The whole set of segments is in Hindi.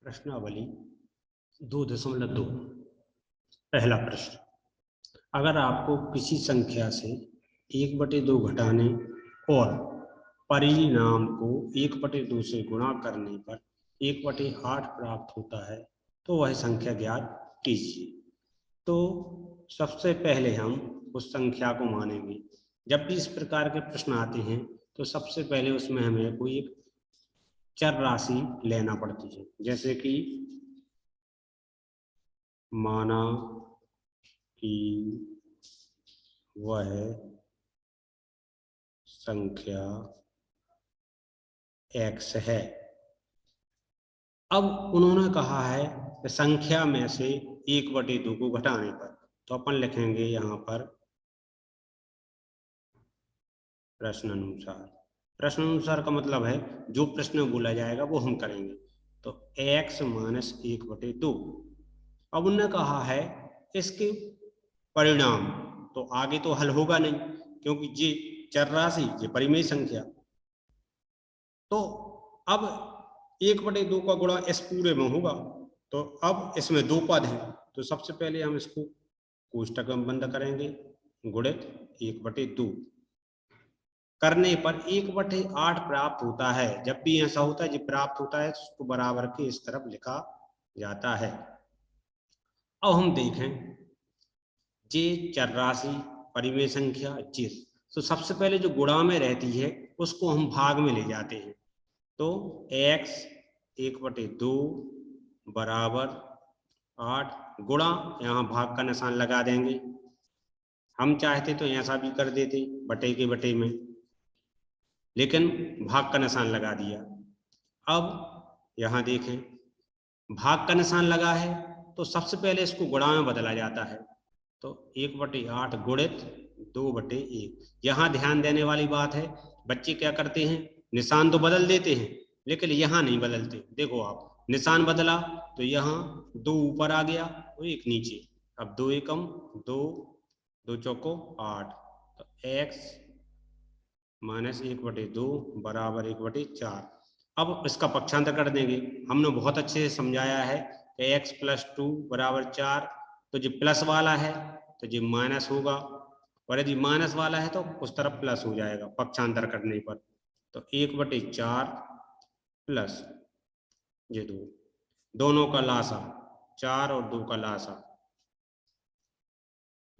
प्रश्नावली 2.2 पहला प्रश्न, अगर आपको किसी संख्या से 1/2 घटाने और परिणाम को 1/2 से गुणा करने पर 1/8 प्राप्त होता है तो वह संख्या ज्ञात कीजिए। तो सबसे पहले हम उस संख्या को मानेंगे। जब भी इस प्रकार के प्रश्न आते हैं तो सबसे पहले उसमें हमें कोई एक चर राशि लेना पड़ती है। जैसे कि माना कि वह संख्या x है। अब उन्होंने कहा है कि संख्या में से 1/2 को घटाने पर, तो अपन लिखेंगे यहाँ पर प्रश्नानुसार। प्रश्नानुसार का मतलब है जो प्रश्न बोला जाएगा वो हम करेंगे। तो x माइनस 1/2। अब उन्होंने कहा है इसके परिणाम, तो आगे तो हल होगा नहीं क्योंकि ये चर राशि, ये परिमेय संख्या। तो अब 1/2 का गुणा इस पूरे में होगा। तो अब इसमें 2 पद हैं, तो सबसे पहले हम इसको कोष्टक में बंद करेंगे, गुणित 1/2 करने पर 1/8 प्राप्त होता है। जब भी ऐसा होता है, जब प्राप्त होता है उसको बराबर के इस तरफ लिखा जाता है। अब हम देखें जे चर राशि परिमेय संख्या जे, तो सबसे पहले जो गुणा में रहती है उसको हम भाग में ले जाते हैं। तो x 1/2 बराबर 8 गुणा, यहाँ भाग का निशान लगा देंगे। हम चाहते तो ऐसा भी कर देते बटे के बटे में, लेकिन भाग का निशान लगा दिया। अब यहाँ देखें भाग का निशान लगा है तो सबसे पहले इसको गुणा में बदला जाता है। तो 1/8 गुणित 2/1। यहाँ ध्यान देने वाली बात है, बच्चे क्या करते हैं, निशान तो बदल देते हैं लेकिन यहाँ नहीं बदलते। देखो आप, निशान बदला तो यहाँ 2 ऊपर आ गया और 1 नीचे। अब 2 एकम 2, 2 चौको 8। तो x माइनस 1/2 बराबर 1/4। अब इसका पक्षांतर कर देंगे। हमने बहुत अच्छे से समझाया है कि x + 2 बराबर 4। तो जो प्लस वाला है तो जो माइनस होगा, और यदि माइनस वाला है तो उस तरफ प्लस हो जाएगा पक्षांतर करने पर। तो 1/4 प्लस ये 2, दोनों का लासा 4 और 2 का लासा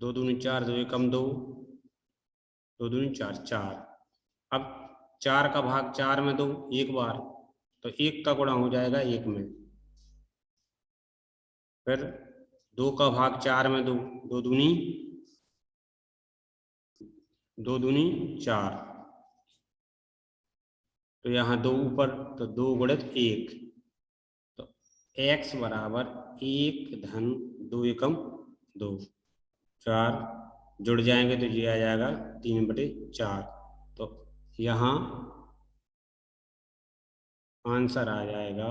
2 दूनी 4, 2 एकम 2, 2 दूनी 4 4। अब 4 का भाग 4 में दो एक बार, तो 1 का गुणा हो जाएगा 1 में। फिर 2 का भाग 4 में दो, 2 दूनी 4। तो यहाँ 2 ऊपर, तो 2 गुणित 1। तो x बराबर 1 धन 2 एकम 2, 4 जुड़ जाएंगे तो ये आ जाएगा 3/4। तो यहाँ आंसर आ जाएगा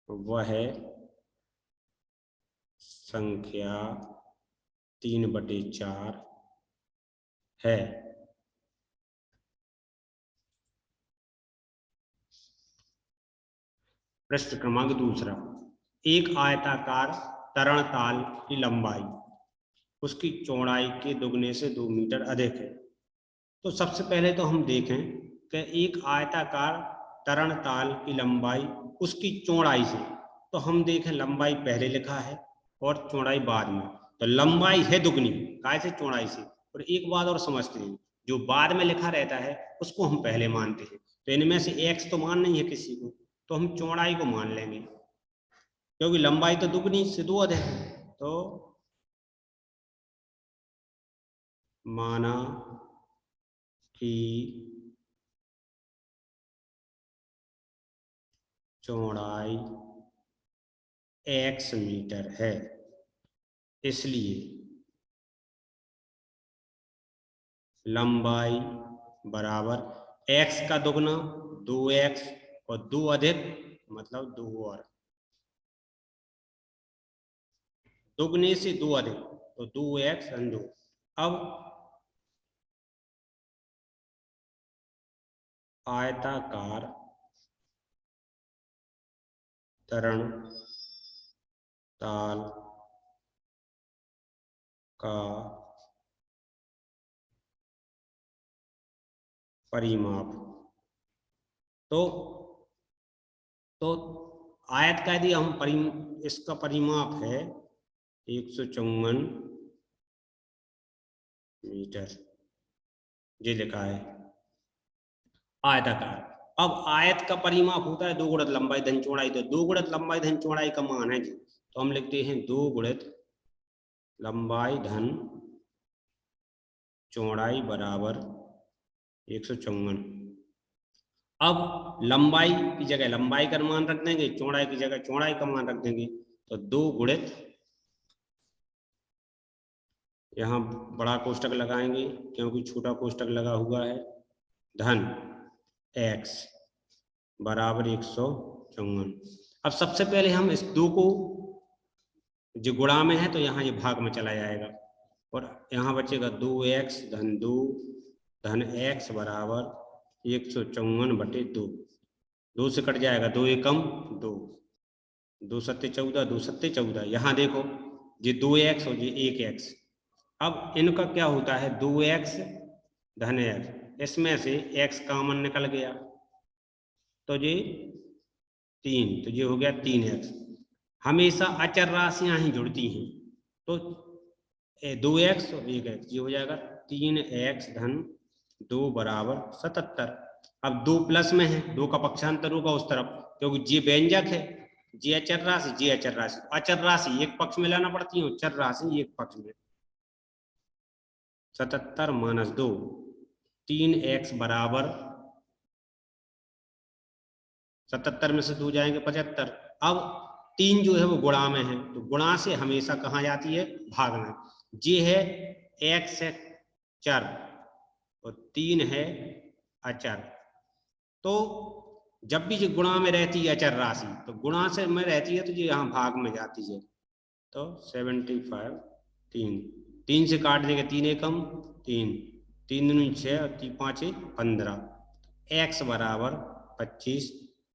वह संख्या 3/4 है। प्रश्न क्रमांक 2, एक आयताकार तरण ताल की लंबाई उसकी चौड़ाई के दुगने से 2 मीटर अधिक है। तो सबसे पहले तो हम देखें कि एक आयताकार तरण ताल की लंबाई उसकी चौड़ाई से, तो हम देखें लंबाई पहले लिखा है और चौड़ाई बाद में। तो लंबाई है दुगनी काय से, चौड़ाई से। और एक बात और समझते हैं, जो बाद में लिखा रहता है उसको हम पहले मानते हैं। तो इनमें से x तो मान नहीं है किसी को, तो हम चौड़ाई को मान लेंगे क्योंकि लंबाई तो दुगनी से 2 अधिक है। तो माना कि चौड़ाई x मीटर है, इसलिए लंबाई बराबर x का दुगना 2x और 2 अधिक मतलब 2 और दुगने से 2 अधिक तो 2x और 2। अब आयताकार तरण ताल का परिमाप। तो आयत का यदि हम इसका परिमाप है 154 मीटर, ये लिखा है आयताकार। अब आयत का परिमाप होता है 2 गुणित लंबाई धन चौड़ाई। तो 2 गुणित लंबाई धन चौड़ाई का मान है जी, तो हम लिखते हैं 2 गुणित लंबाई धन चौड़ाई बराबर 154। अब लंबाई की जगह लंबाई का मान रख देंगे, चौड़ाई की जगह चौड़ाई का मान रख देंगे। तो 2 गुणित, यहाँ बड़ा कोष्टक लगाएंगे क्योंकि छोटा कोष्टक लगा हुआ है, धन x बराबर 154। अब सबसे पहले हम इस 2 को, जो गुणा में है तो यहाँ ये भाग में चला जाएगा और यहाँ बचेगा 2x धन 2 धन x बराबर 154 बटे 2। 2 से कट जाएगा, 2 एकम 2, 2 सत्ते 14, 2 सत्ते 14। यहाँ देखो ये 2x और ये 1x। अब इनका क्या होता है 2x धन x, इसमें से x कॉमन निकल गया तो ये 3, तो ये हो गया 3x। हमेशा अचर राशियां ही जुड़ती हैं, तो 2x और 1x, ये हो जाएगा 3x धन 2 बराबर 77। अब 2 प्लस में है, 2 का पक्षांतर होगा उस तरफ, क्योंकि जी व्यंजक है, जी अचर राशि, जी अचर राशि। अचर राशि एक पक्ष में लाना पड़ती है, अचर राशि एक पक्ष में। 77 माइनस 2, 3x बराबर 77 में से 2 जाएंगे 75। अब 3 जो है वो गुणा में है, तो गुणा से हमेशा कहाँ जाती है, भाग में। ये है x है चर और 3 है अचर। तो जब भी ये गुणा में रहती है अचर राशि, तो गुणा से में रहती है तो ये यहाँ भाग में जाती है। तो 75, 3 से काट देंगे, 3 एकम 3, 3 दूनी 6 और 3 पाँचे 15, x बराबर 25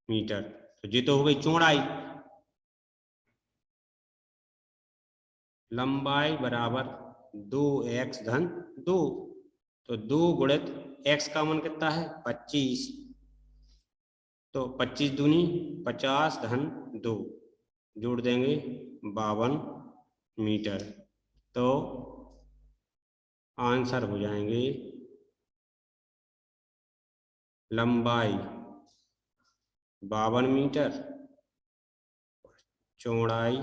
मीटर। तो ये तो हो गई चौड़ाई। लंबाई बराबर 2x धन 2, तो 2 गुणित x का मान कितना है 25, तो 25 दूनी 50 धन 2, जोड़ देंगे 52 मीटर। तो आंसर हो जाएंगे लंबाई 52 मीटर, चौड़ाई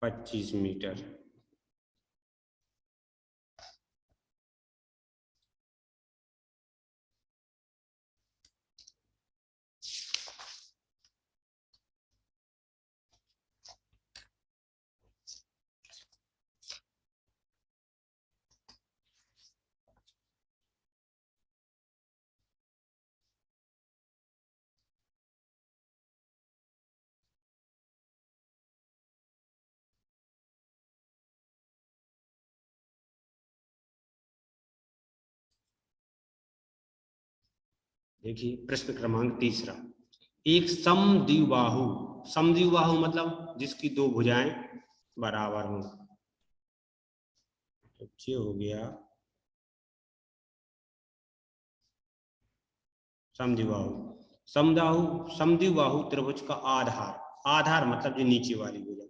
25 मीटर। देखिए प्रश्न क्रमांक 3, एक समद्विबाहु, समद्विबाहु मतलब जिसकी 2 भुजाएं बराबर हों। तो ये हो गया समद्विबाहु। समद्विबाहु त्रिभुज का आधार, आधार मतलब जो नीचे वाली भुजा,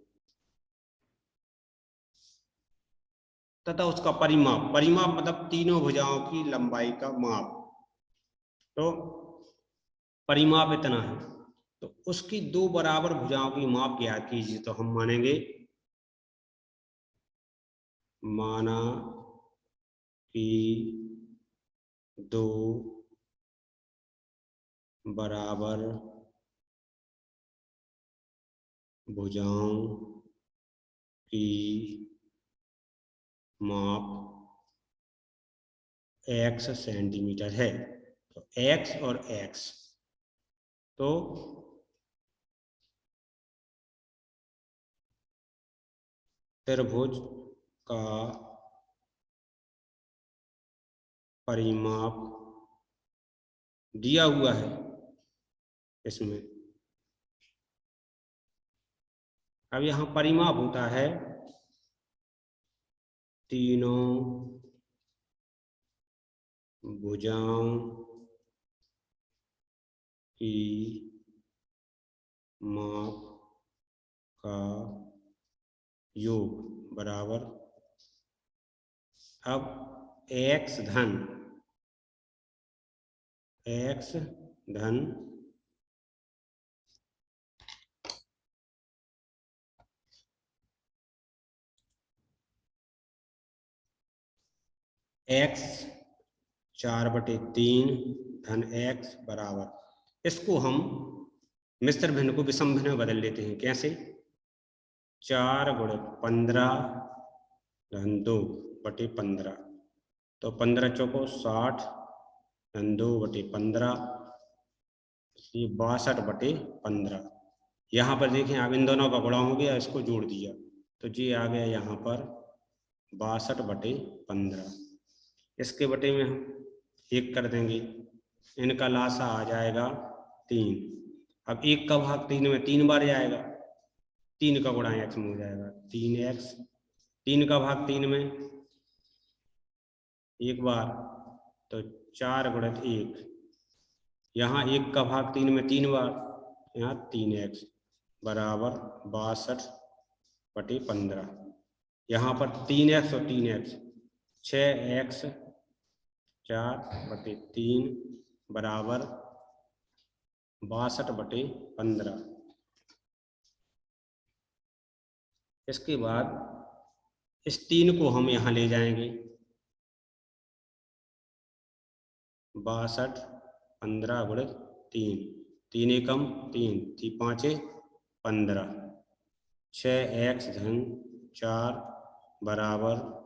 तथा उसका परिमाप, परिमाप मतलब तीनों भुजाओं की लंबाई का माप। तो परिमाप इतना है, तो उसकी 2 बराबर भुजाओं की माप ज्ञात कीजिए। तो हम मानेंगे, माना कि 2 बराबर भुजाओं की माप x सेंटीमीटर है। तो x और x, तो त्रिभुज का परिमाप दिया हुआ है इसमें, अब यहाँ परिमाप होता है तीनों भुजाओं की माप का योग बराबर, अब x धन x 4/3 धन x बराबर, इसको हम मिश्र भिन्न को विषम भिन्न में बदल लेते हैं। कैसे? 4 × 15 धन 2/15, तो 15 चौको 60 धन 2/15, 62/15। यहाँ पर देखें, अब इन दोनों का गुणा हो गया, इसको जोड़ दिया तो ये आ गया यहाँ पर 62/15। इसके बटे में हम 1 कर देंगे, इनका लासा आ जाएगा 3। अब 1 का भाग 3 में 3 बार जाएगा, 3 का गुणा x में हो जाएगा 3x, 3 का भाग 3 में 1 बार, तो 4 × 1, यहाँ 1 का भाग 3 में 3 बार, यहाँ 3x बराबर 62/15। यहाँ पर 3x और 3x, 6x 4/3 बराबर 62/15। इसके बाद इस 3 को हम यहाँ ले जाएंगे, 62 15 × 3, 3 एकम 3, 3 पाँचे 15, 6x धन 4 बराबर,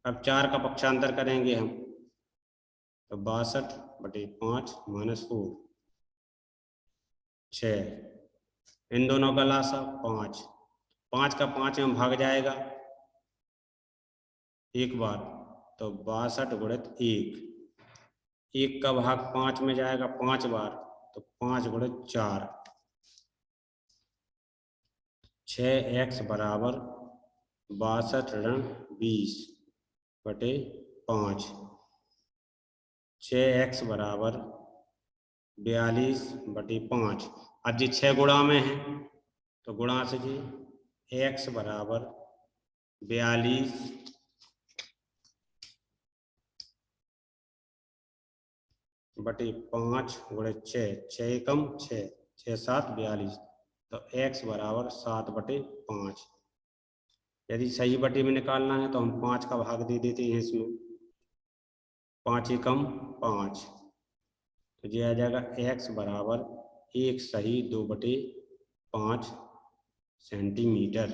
अब 4 का पक्षांतर करेंगे हम, तो 62/5 -4, 6, इन दोनों का लासा 5, 5 का 5 में भाग जाएगा 1 बार, तो 62 × 1, 1 का भाग 5 में जाएगा 5 बार, तो 5 × 4, 6x बराबर 62 × 20/5, 6x बराबर 42/5। अब ये 6 गुणा में है, तो गुणा से जी x बराबर 42 बटे 5 × 6, 6 एकम 6, 6 7 42, तो x बराबर 7/5। यदि सही बटे में निकालना है तो हम 5 का भाग दे देते हैं इसमें, 5 एकम 5, तो ये आ जाएगा x बराबर 1 सही 2/5 सेंटीमीटर।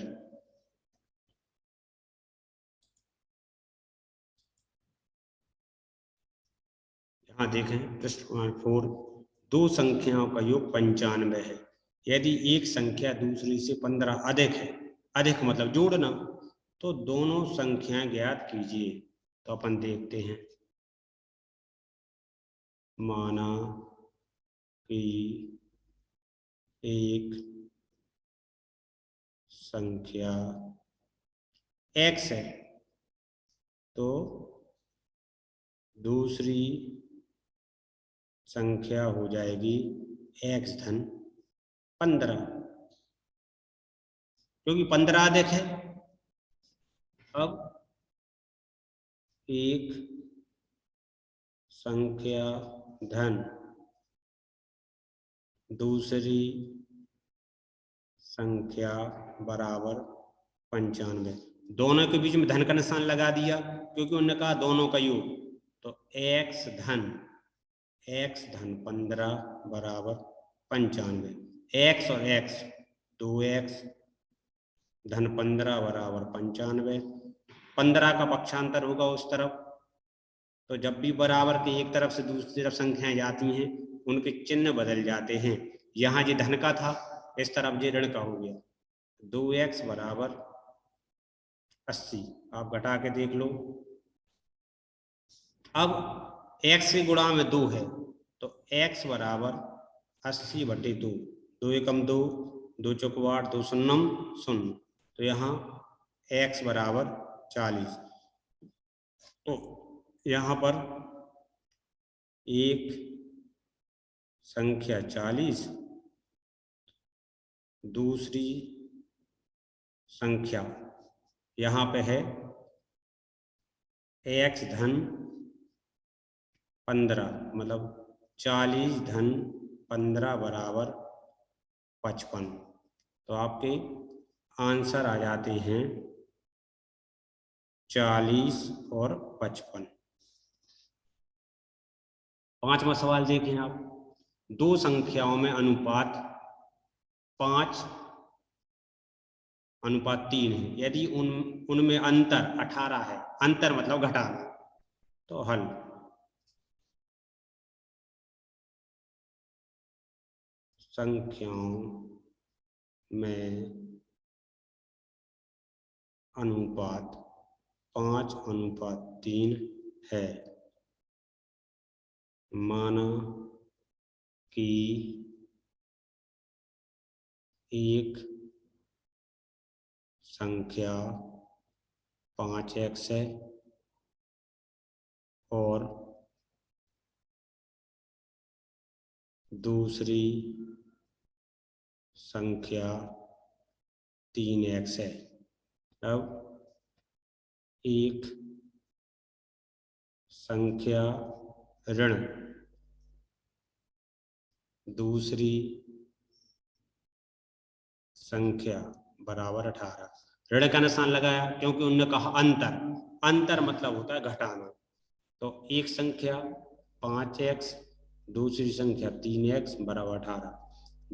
यहाँ देखें पृष्ठ क्रमांक 4, दो संख्याओं का योग 95 है। यदि एक संख्या दूसरी से 15 अधिक है, अधिक मतलब जोड़ना, तो दोनों संख्याएं ज्ञात कीजिए। तो अपन देखते हैं, माना कि एक संख्या x है, तो दूसरी संख्या हो जाएगी x धन 15, क्योंकि 15 अधिक है। अब एक संख्या धन दूसरी संख्या बराबर 95, दोनों के बीच में धन का निशान लगा दिया, क्योंकि उन्होंने कहा दोनों का योग, तो x धन 15 बराबर 95, x और x 2x धन 15 बराबर 95, 15 का पक्षांतर होगा उस तरफ, तो जब भी बराबर की एक तरफ से दूसरी तरफ संख्याएं जाती हैं, उनके चिन्ह बदल जाते हैं। यहाँ ये धन का था, इस तरफ ये ऋण का हो गया, 2x बराबर 80, आप घटा के देख लो। अब x के गुणा में 2 है, तो x बराबर 80/2, 2 एकम 2, 2 चौक 8, 2 शून्यम 0। तो यहाँ x बराबर 40। तो यहाँ पर एक संख्या 40, दूसरी संख्या यहाँ पे है x धन 15, मतलब 40 धन 15 बराबर 55। तो आपके आंसर आ जाते हैं 40 और 55। 5वां सवाल देखें आप। दो संख्याओं में अनुपात 5:3 है। यदि उनमें अंतर 18 है, अंतर मतलब घटाना, तो हल। संख्याओं में अनुपात 5:3 है। माना कि एक संख्या 5x है और दूसरी संख्या 3x है। अब एक संख्या ऋण दूसरी संख्या बराबर 18। ऋण का निशान लगाया क्योंकि उन्होंने कहा अंतर, अंतर मतलब होता है घटाना। तो एक संख्या 5x, दूसरी संख्या 3x बराबर 18।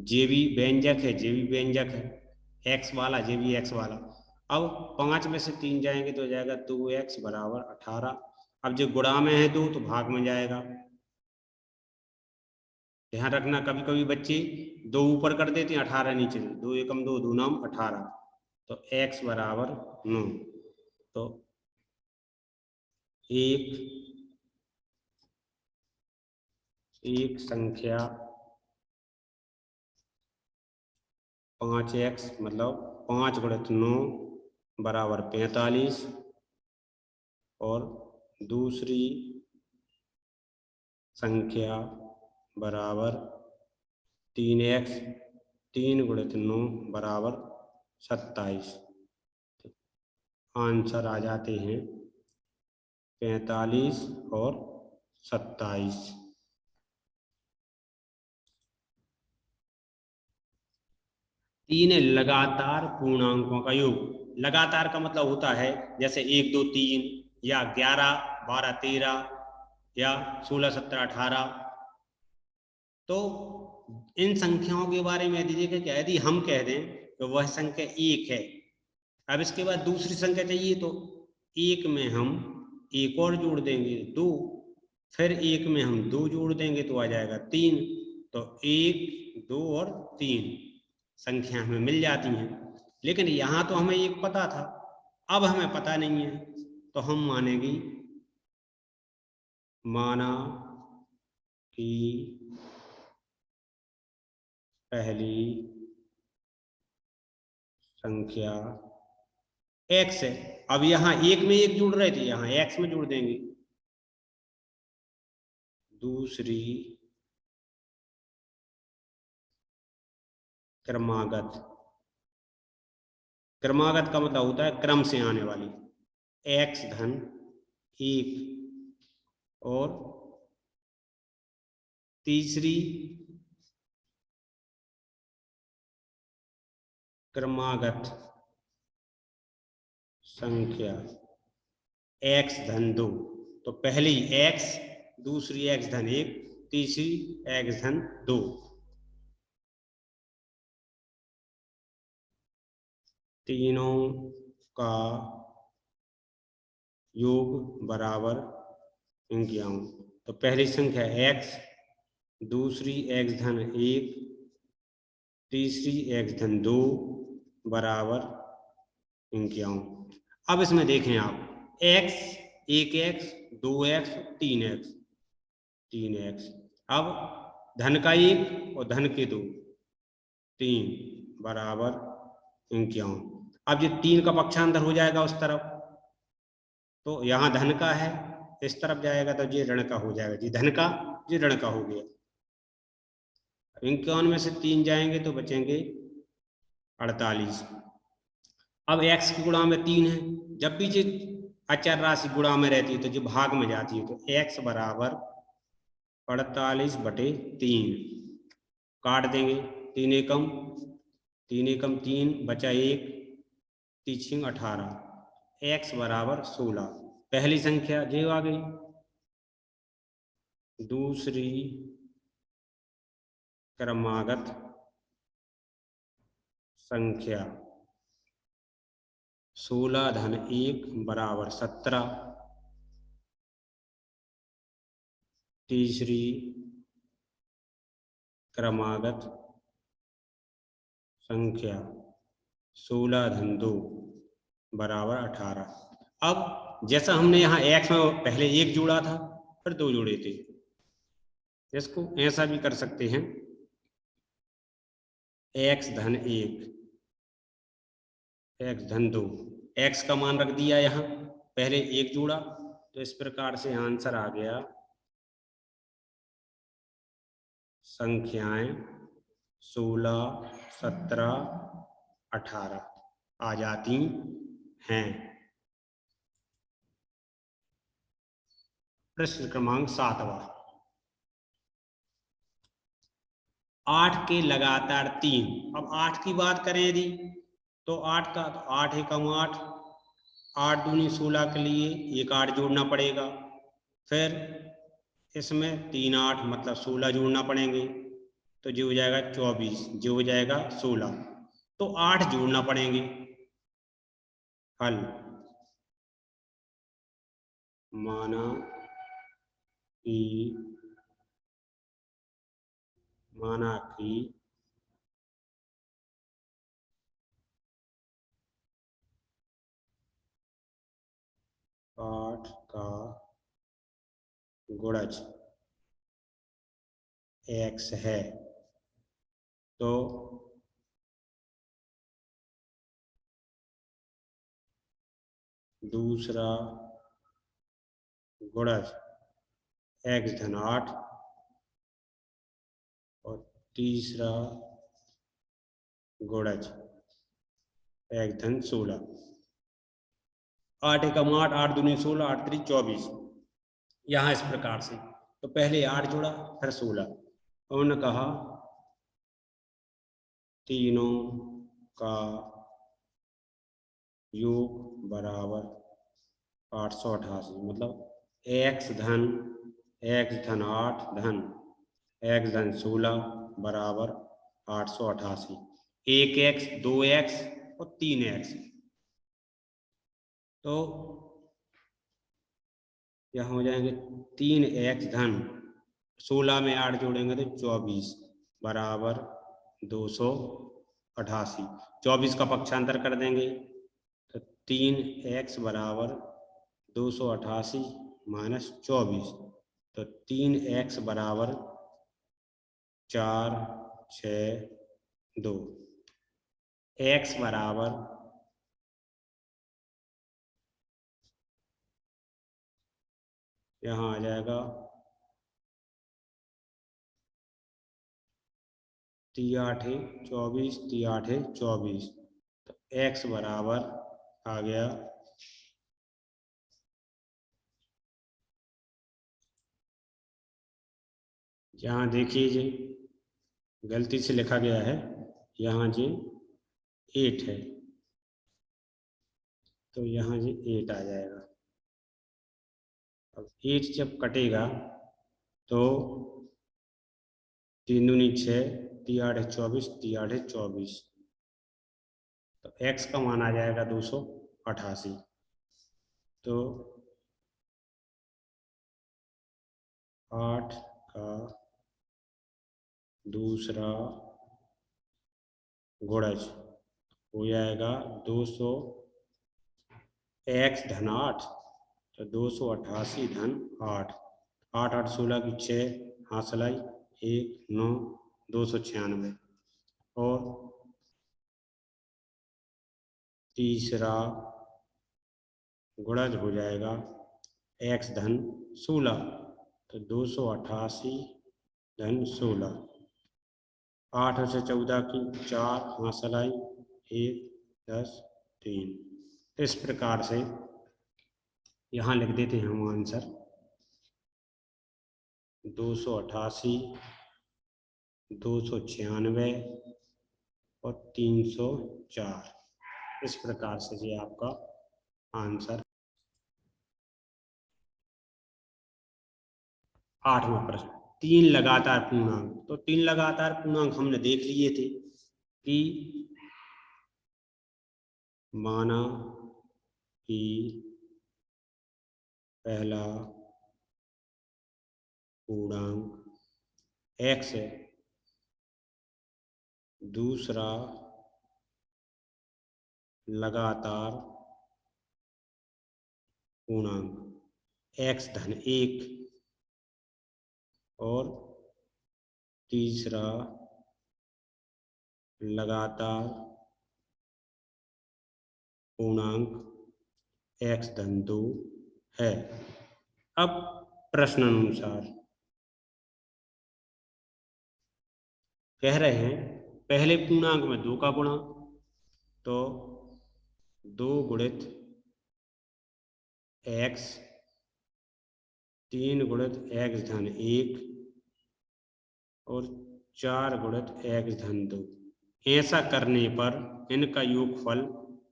जे भी व्यंजक है, जे भी व्यंजक है, x वाला, जे भी x वाला। अब 5 में से 3 जाएंगे तो हो जाएगा 2x बराबर 18। अब जो गुणा में है 2 तो भाग में जाएगा। ध्यान रखना, कभी कभी बच्चे 2 ऊपर कर देते हैं, 18 नीचे। 2 एकम 2, 2 नाम 18। तो x बराबर 9। तो एक संख्या 5x मतलब 5 गुणित 9 बराबर 45, और दूसरी संख्या बराबर 3x, 3 गुणित 9 बराबर 27। आंसर आ जाते हैं 45 और 27। तीन लगातार पूर्णांकों का योग। लगातार का मतलब होता है जैसे 1, 2, 3, या 11, 12, 13, या 16, 17, 18। तो इन संख्याओं के बारे में यदि हम कह दें तो वह संख्या 1 है। अब इसके बाद दूसरी संख्या चाहिए तो 1 में हम 1 और जोड़ देंगे 2, फिर 1 में हम 2 जोड़ देंगे तो आ जाएगा 3। तो 1, 2 और 3 संख्या हमें मिल जाती हैं। लेकिन यहाँ तो हमें 1 पता था, अब हमें पता नहीं है, तो हम मानेंगे, माना कि पहली संख्या x है। अब यहाँ 1 में 1 जोड़ रहे थे, यहाँ x में जोड़ देंगे। दूसरी क्रमागत, क्रमागत का मतलब होता है क्रम से आने वाली। x धन 1, और तीसरी क्रमागत संख्या x धन 2। तो पहली x, दूसरी x धन 1, तीसरी x धन 2। तीनों का योग बराबर 51। तो पहली संख्या x, दूसरी x धन 1, तीसरी x धन 2 बराबर 51। अब इसमें देखें आप, x, 1x, 2x, 3x, 3x। अब धन का 1 और धन के 2, 3 बराबर 51। अब ये 3 का पक्षांतर हो जाएगा उस तरफ, तो यहाँ धन का है, इस तरफ जाएगा तो ये ऋण का हो जाएगा, जी धन का, ये ऋण का हो गया। 51 में से 3 जाएंगे तो बचेंगे 48। अब x की गुणा में 3 है, जब भी ये अचर राशि गुणा में रहती है तो जो भाग में जाती है, तो x बराबर 48/3 काट देंगे। 3 एकम 3 बचा 1, 3 18, x बराबर 16। पहली संख्या ये आ गई। दूसरी क्रमागत संख्या 16 धन 1 बराबर 17। तीसरी क्रमागत संख्या 16 धन 2 बराबर 18। अब जैसा हमने यहाँ x में पहले 1 जोड़ा था, फिर 2 जोड़े थे, इसको ऐसा भी कर सकते हैं। x धन 1, x धन 2, x का मान रख दिया यहाँ, पहले 1 जोड़ा, तो इस प्रकार से आंसर आ गया संख्याएं 16, 17, 18 आ जाती हैं। प्रश्न क्रमांक 7वां। 8 के लगातार 3। अब 8 की बात करें यदि, तो 8 का, तो 8 एकम 8, 8 दूनी 16 के लिए एक 8 जोड़ना पड़ेगा, फिर इसमें 3 8 मतलब 16 जोड़ना पड़ेंगे, तो जो हो जाएगा 24, जो हो जाएगा 16, तो 8 जोड़ना पड़ेंगे। हल माना कि 8 का गुणज x है, तो दूसरा गुणज x धन 8 और तीसरा गुणज x धन 16। 8 एकम 8, 8 दूनी 16, 8 3 24, यहाँ इस प्रकार से। तो पहले 8 जोड़ा, फिर 16। उन्होंने कहा तीनों का योग बराबर 888, मतलब x धन 8 धन x धन 16 बराबर 888। 1x 2x और 3x, तो यहाँ हो जाएंगे 3x धन 16 में 8 जोड़ेंगे तो 24 बराबर 288। 24 का पक्षांतर कर देंगे तो 3x बराबर 288 माइनस 24, तो 3x बराबर 4 6 2। x बराबर यहाँ आ जाएगा 3 8 24, 3 8 24, तो x बराबर आ गया 8। यहाँ देखिए जी गलती से लिखा गया है, यहाँ जी 8 है, तो यहाँ जी 8 आ जाएगा। अब 8 जब कटेगा तो 3 दूनी 6, 3 8 24, 3 8 24, तो x का मान आ जाएगा 288। तो 8 का दूसरा गुणज हो जाएगा 200 x धन 8, तो 288 धन 8। 8 8 16 की 6 हाथ सिलाई 1 9 296। और तीसरा गुणज हो जाएगा x धन 16, तो 288 धन 16। 8 से 14 की 4 हासिल आई, 1 10 3। इस प्रकार से यहाँ लिख देते हैं हम आंसर 288, 296 और 304। इस प्रकार से ये आपका आंसर। 8वां प्रश्न, 3 लगातार पूर्णांक। तो 3 लगातार पूर्णांक हमने देख लिए थे कि माना कि पहला पूर्णांक x है, दूसरा लगातार पूर्णांक x धन 1 और तीसरा लगातार पूर्णांक x धन 2 है। अब प्रश्न अनुसार कह रहे हैं पहले पूर्णांक में 2 का गुणा, तो 2 गुणित x, 3 गुणित x धन 1 और 4 गुणित x धन 2। ऐसा करने पर इनका योगफल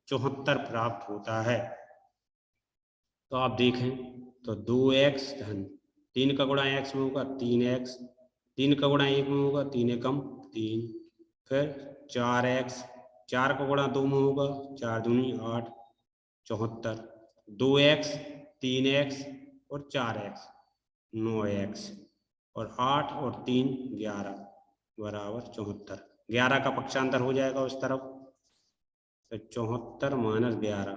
74 प्राप्त होता है। तो आप देखें तो 2x धन 3 का गुणा x में होगा 3x, 3 का गुणा 1 में होगा 3 एकम 3, फिर 4x, 4 का गुणा 2 में होगा 4 दूनी 8, 74, 2x, 3x और 4x 9x और 8 और 3 11 बराबर 74। 11 का पक्षांतर हो जाएगा उस तरफ, तो 74 माइनस 11,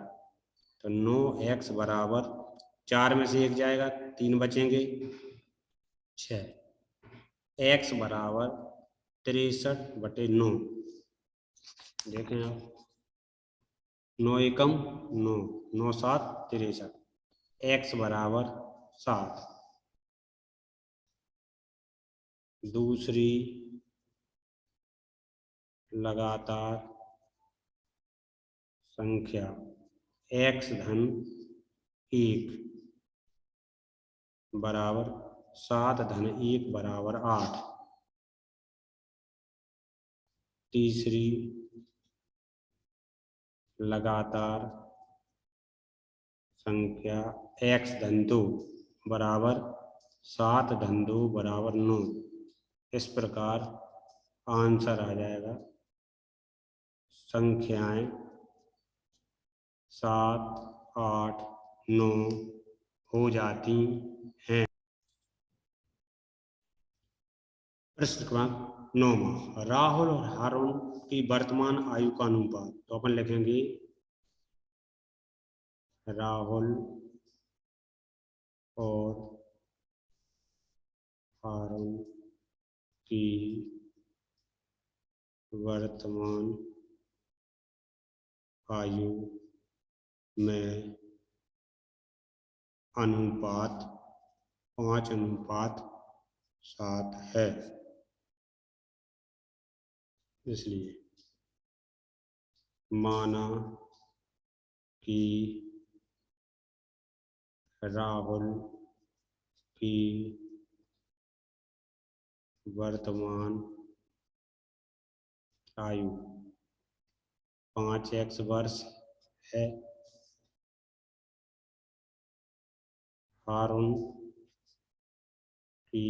तो 9x बराबर 4 में से 1 जाएगा 3 बचेंगे 6, x बराबर 63/9। देखें आप, 9 एकम 9, 9 7 63, x बराबर 7। दूसरी लगातार संख्या x धन 1 बराबर 7 धन 1 बराबर 8। तीसरी लगातार संख्या x धन 2 बराबर 7 धन 2 बराबर 9। इस प्रकार आंसर आ जाएगा संख्याएं 7 8 9 हो जाती हैं। प्रश्न क्रमांक 9, राहुल और हारून की वर्तमान आयु का अनुपात। तो अपन लिखेंगे राहुल और हारून की वर्तमान आयु में अनुपात 5:7 है। इसलिए माना कि राहुल की वर्तमान आयु 5x वर्ष है, हारून की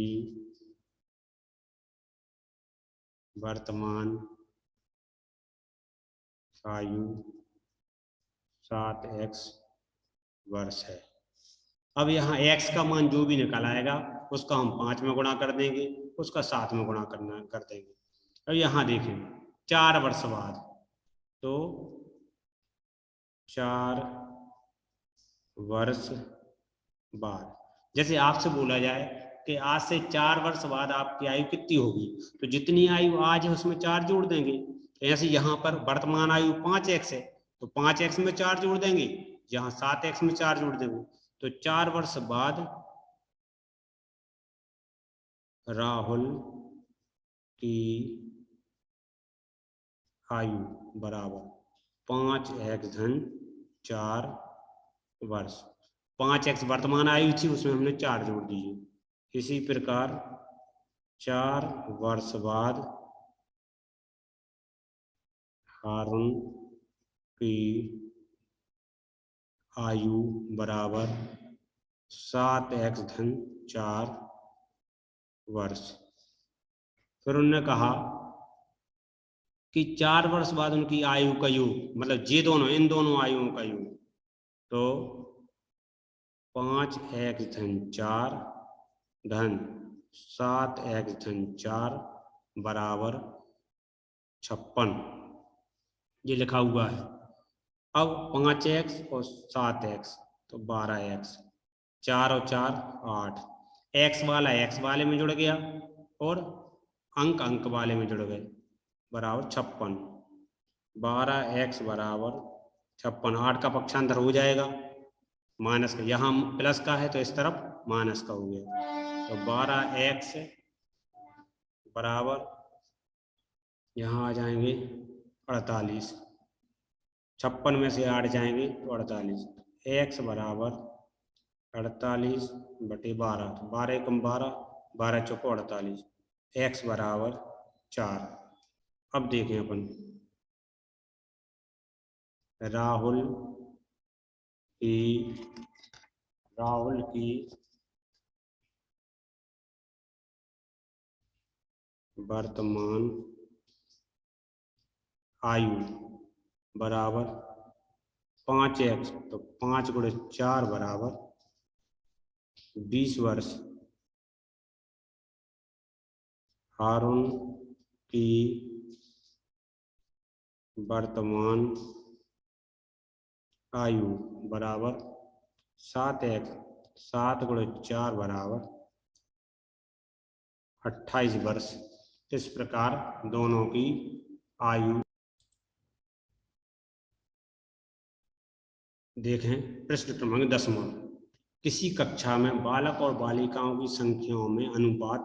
वर्तमान आयु 7x वर्ष है। अब यहाँ x का मान जो भी निकल आएगा उसका हम 5 में गुणा कर देंगे, उसका 7 में गुणा कर देंगे। अब यहाँ देखें 4 वर्ष बाद, तो 4 वर्ष बाद जैसे आपसे बोला जाए कि आज से 4 वर्ष बाद आपकी आयु कितनी होगी, तो जितनी आयु आज है उसमें 4 जोड़ देंगे। तो ऐसे यहाँ पर वर्तमान आयु 5x है तो 5x में 4 जोड़ देंगे, यहाँ 7x में 4 जोड़ देंगे, तो 4 वर्ष बाद राहुल की आयु बराबर 5x धन 4 वर्ष। 5x वर्तमान आयु थी, उसमें हमने 4 जोड़ दिए। इसी प्रकार 4 वर्ष बाद हारून की आयु बराबर 7x धन 4 वर्ष। फिर उन्होंने कहा कि 4 वर्ष बाद उनकी आयु का योग, मतलब ये दोनों, इन दोनों आयुओं का योग, तो 5x धन 4 धन 7x धन 4 बराबर 56, ये लिखा हुआ है। अब 5x और 7x तो 12x, 4 और 4 8, x वाला x वाले में जुड़ गया और अंक अंक वाले में जुड़ गए, बराबर 56। 12x बराबर 56, 8 का पक्षांतर हो जाएगा माइनस का, यहाँ प्लस का है तो इस तरफ माइनस का हो गया, तो 12x बराबर यहाँ आ जाएंगे 48, 56 में से 8 जाएंगे तो 48, x बराबर 48 बटे 12, तो 12 कम 12, 12 चौको 48, x बराबर 4। अब देखें अपन राहुल की वर्तमान आयु बराबर 5x, तो 5 गुणे 4 बराबर 20 वर्ष। हारून की वर्तमान आयु बराबर 7x, 7 गुणे 4 बराबर 28 वर्ष। इस प्रकार दोनों की आयु। देखें प्रश्न क्रमांक 10वां, किसी कक्षा में बालक और बालिकाओं की संख्याओं में अनुपात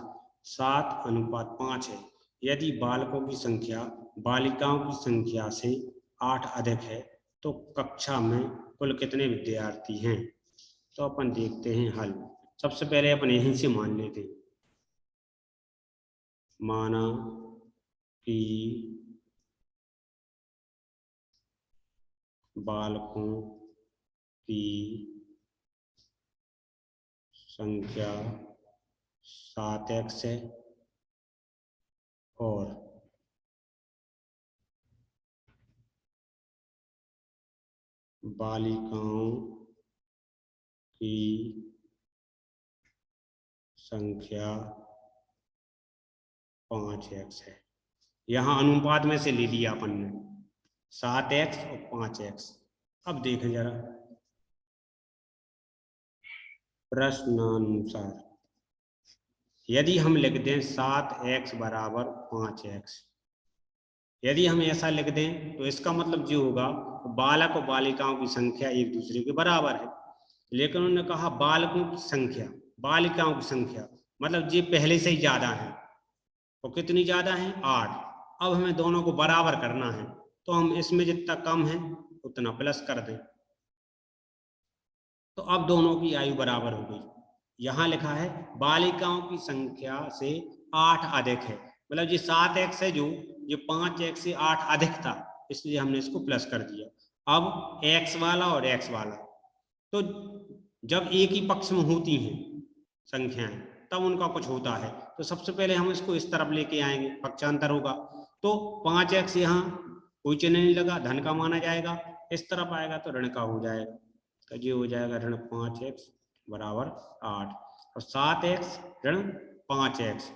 7:5 है। यदि बालकों की संख्या बालिकाओं की संख्या से 8 अधिक है तो कक्षा में कुल कितने विद्यार्थी हैं। तो अपन देखते हैं हल। सबसे पहले अपन यहीं से मान लेते हैं, माना कि बालकों की संख्या 7x है और बालिकाओं की संख्या 5x है। यहाँ अनुपात में से ले लिया अपन ने 7x और 5x। अब देखें जरा प्रश्नानुसार, यदि हम लिख दें 7x बराबर 5x, यदि हम ऐसा लिख दें तो इसका मतलब जो होगा बालक और बालिकाओं की संख्या एक दूसरे के बराबर है। लेकिन उन्होंने कहा बालकों की संख्या, बालिकाओं की संख्या, मतलब ये पहले से ही ज्यादा है। और कितनी ज्यादा है? 8। अब हमें दोनों को बराबर करना है तो हम इसमें जितना कम है उतना प्लस कर दें, तो अब दोनों की आयु बराबर हो गई। यहां लिखा है बालिकाओं की संख्या से 8 अधिक है, मतलब ये 7x है, जो ये 5x से 8 अधिक था, इसलिए हमने इसको प्लस कर दिया। अब x वाला और x वाला, तो जब एक ही पक्ष में होती हैं संख्याएं तब उनका कुछ होता है, तो सबसे पहले हम इसको इस तरफ लेके आएंगे, पक्षांतर होगा, तो 5x यहाँ कोई चिन्ह नहीं लगा, धन का माना जाएगा, इस तरफ आएगा तो ऋण का हो जाएगा, तो ये हो जाएगा ऋण 5x बराबर 8 और 7x ऋण 5x,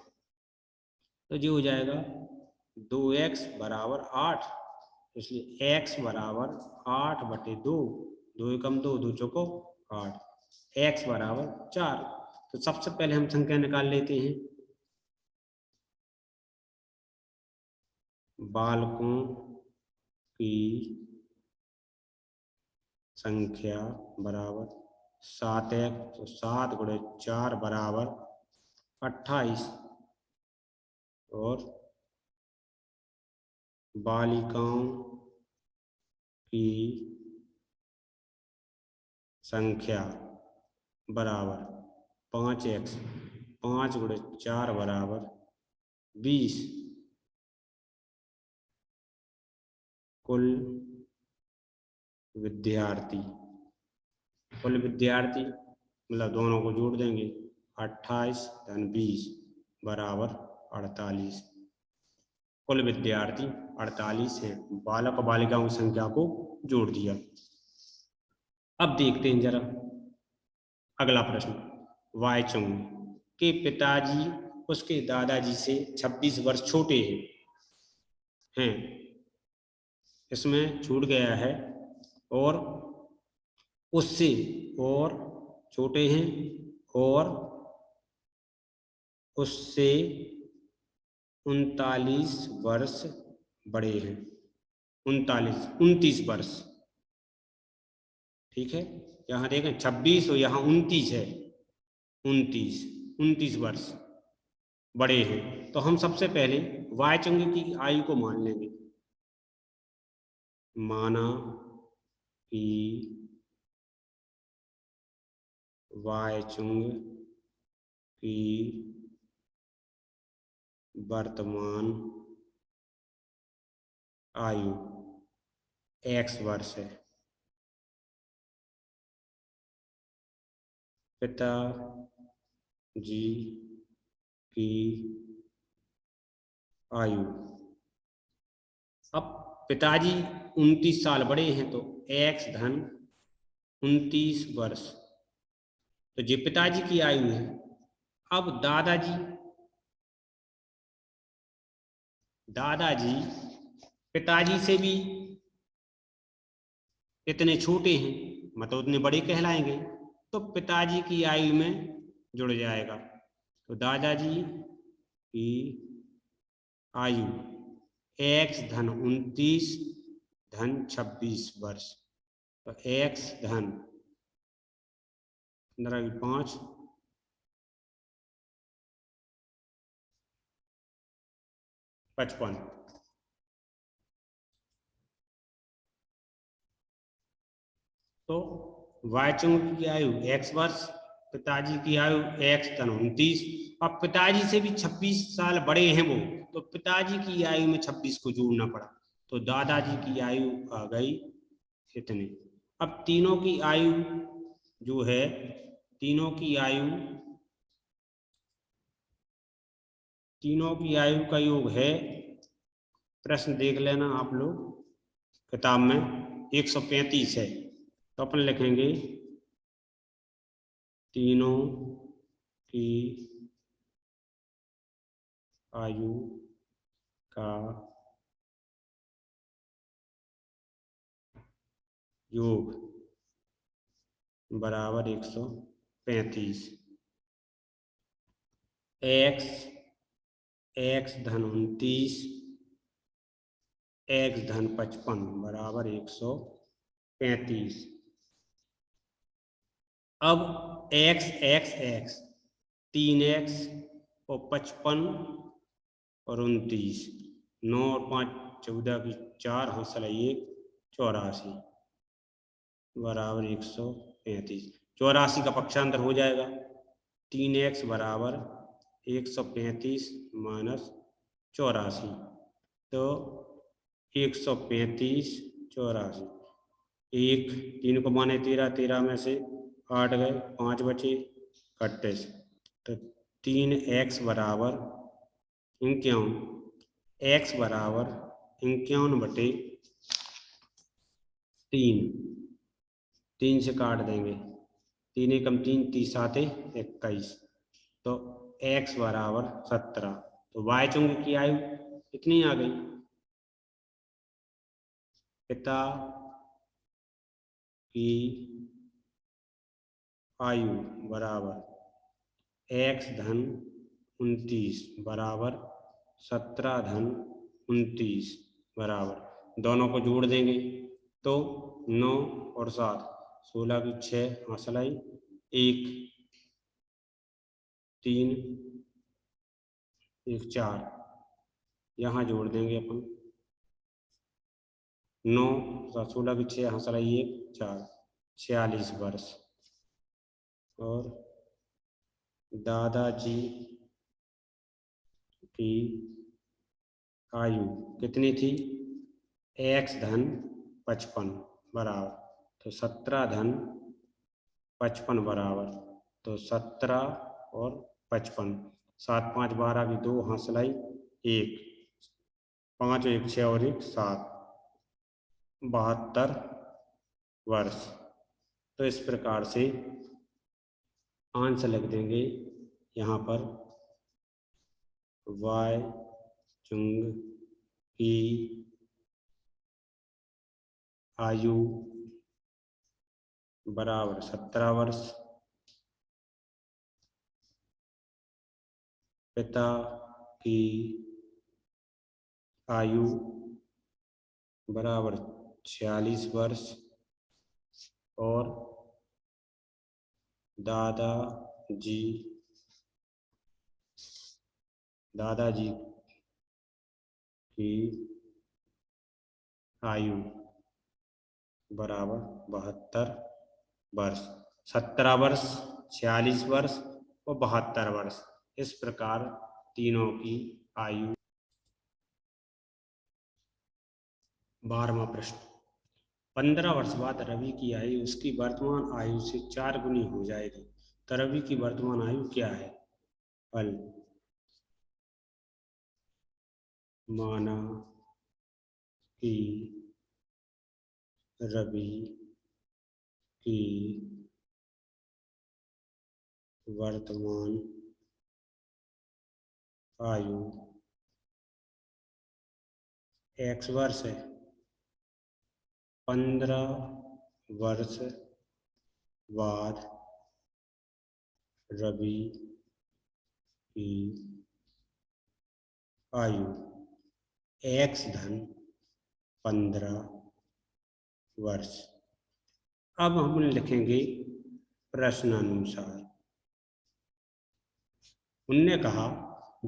तो ये हो जाएगा 2x बराबर 8, इसलिए x बराबर 8 बटे 2, 2 कम 2, 2 चौको 8, x बराबर 4। तो सबसे पहले हम संख्या निकाल लेते हैं। बालकों की संख्या बराबर 7x, तो 7 गुणे 4 बराबर 28, और बालिकाओं की संख्या बराबर 5x, 5 गुणे 4 बराबर 20। कुल विद्यार्थी मतलब दोनों को जोड़ देंगे, 28 धन 20 बराबर 48। कुल विद्यार्थी 48 हैं। बालक और बालिकाओं की संख्या को जोड़ दिया। अब देखते हैं जरा अगला प्रश्न। वायचुंग के पिताजी उसके दादाजी से 26 वर्ष छोटे हैं। इसमें छूट गया है, और उससे और छोटे हैं, और उससे 39 वर्ष बड़े हैं। 29 वर्ष, ठीक है। यहाँ देखें 26 और यहाँ 29 है। 29 वर्ष बड़े हैं। तो हम सबसे पहले वायचुंग की आयु को मान लेंगे। माना कि वायचुंग की वर्तमान आयु x वर्ष है। पिताजी की आयु, अब पिताजी 29 साल बड़े हैं, तो x धन 29 वर्ष, तो ये पिताजी की आयु है। अब दादाजी पिताजी से भी इतने छोटे हैं, मतलब उतने बड़े कहलाएंगे, तो पिताजी की आयु में जुड़ जाएगा। तो दादाजी की आयु x धन 29 धन 26 वर्ष, तो x धन 15 की 5 55। तो वायचुंग की आयु x वर्ष, पिताजी की आयु x धन 29। अब पिताजी से भी 26 साल बड़े हैं वो, तो पिताजी की आयु में 26 को जोड़ना पड़ा, तो दादाजी की आयु आ गई इतनी। अब तीनों की आयु जो है, तीनों की आयु का योग है, प्रश्न देख लेना आप लोग किताब में, 135 है। तो अपन लिखेंगे तीनों की आयु का योग बराबर 135। x धन 29 x धन 55 बराबर 135। अब x 3x और 55 और 29, 9 और 5 14 की 4 हासिल 1 84 बराबर 135। 84 का पक्षांतर हो जाएगा, 3x बराबर 135 माइनस 84, तो 135 84, 1 3 को माने 13, 13 में से 8 गए, 5 बचे 38, तो 3x बराबर 51, x बराबर 51 बटे 3 से काट देंगे, 3 एकम 3 30 आते 21, तो x बराबर 17। तो वायचुंग की आयु कितनी आ गई? पिता की आयु बराबर x धन 29 बराबर 17 धन 29 बराबर, दोनों को जोड़ देंगे तो 9 और 7, 16 की 6 हंसलाई 1 3 1 4, यहाँ जोड़ देंगे अपन 9 16 की 6 हंसलाई 1 4, 46 वर्ष। और दादाजी की आयु कितनी थी, x धन 55 बराबर, तो 17 धन 55 बराबर, तो 17 और 55, 7 5 12 की 2 हंसलाई 1, 5 1 6 और 1 7, 72 वर्ष। तो इस प्रकार से आंसर लिख देंगे यहाँ पर, वाई चुंग की आयु बराबर 17 वर्ष, पिता की आयु बराबर 46 वर्ष, और दादाजी की आयु बराबर 72 वर्ष। 17 वर्ष, 46 वर्ष और 72 वर्ष, इस प्रकार तीनों की आयु। 12वां प्रश्न, 15 वर्ष बाद रवि की आयु उसकी वर्तमान आयु से 4 गुनी हो जाएगी, तो रवि की वर्तमान आयु क्या है। फल, माना कि रवि की वर्तमान आयु x वर्ष है, 15 वर्ष बाद रवि की आयु x धन 15 वर्ष। अब हम लिखेंगे प्रश्नानुसार। उनने कहा